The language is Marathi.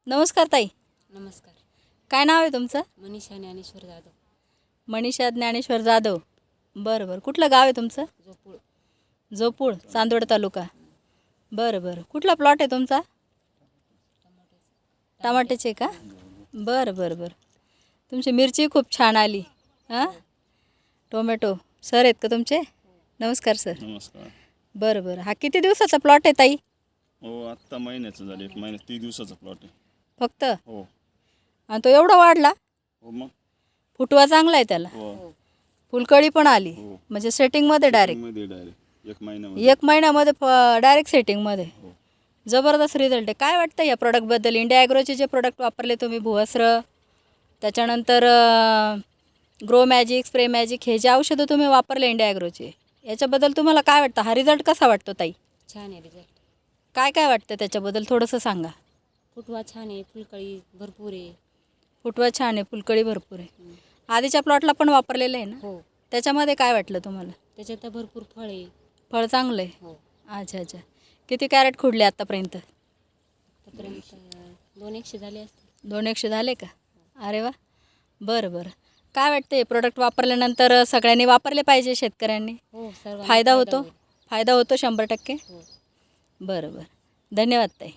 नमस्कार ताई. नमस्कार. काय नाव आहे तुमचं? मनीषा ज्ञानेश्वर जाधव. मनीषा ज्ञानेश्वर जाधव. बरं बरं. कुठलं गाव आहे तुमचं? जोपूळ. जोपूळ, चांदवड तालुका. बरं बरं. कुठला प्लॉट आहे तुमचा? टमाट्याचे का? बरं बरं बरं. तुमची मिरची खूप छान आली. हां, टोमॅटो सर आहेत का तुमचे? नमस्कार सर. नमस्कार. बरं बरं. हा किती दिवसाचा प्लॉट आहे ताई? हो, आत्ता महिन्याचं झालं, 1 महिना 30 दिवसाचा प्लॉट आहे. फक्त? हो. आणि तो एवढा वाढला? हो मग. फुटवा चांगला आहे त्याला. हो. फुलकळी पण आली. हो. म्हणजे सेटिंगमध्ये डायरेक्ट मध्ये डायरेक्ट 1 महिन्यामध्ये. 1 महिन्यामध्ये डायरेक्ट सेटिंगमध्ये. हो. जबरदस्त रिझल्ट आहे. काय वाटतं या प्रोडक्टबद्दल? इंडिया ॲग्रोचे जे प्रोडक्ट वापरले तुम्ही, भुवस्त्र, त्याच्यानंतर ग्रो मॅजिक, स्प्रे मॅजिक, हे जे औषधं तुम्ही वापरले इंडिया ॲग्रोचे, याच्याबद्दल तुम्हाला काय वाटतं? हा रिझल्ट कसा वाटतो ताई? छान आहे रिझल्ट. काय काय वाटतं त्याच्याबद्दल थोडंसं सांगा. फुटवा छान आहे, फुलकळी भरपूर आहे. फुटवा छान आहे, फुलकळी भरपूर आहे. आधीच्या प्लॉटला पण वापरलेलं आहे ना? हो. त्याच्यामध्ये काय वाटलं तुम्हाला? त्याच्यात तर भरपूर फळ आहे. फळ चांगलं आहे. हो. अच्छा अच्छा. किती कॅरेट खुडले आत्तापर्यंत? आतापर्यंत 200 झाले असतील. 200 झाले का? अरे वा. बरं बरं. काय वाटते प्रोडक्ट वापरल्यानंतर सगळ्यांनी वापरले पाहिजे, शेतकऱ्यांनी? हो, सर्वांना फायदा होतो? होईल. फायदा होतो 100%? हो. बरं बरं. धन्यवाद ताई.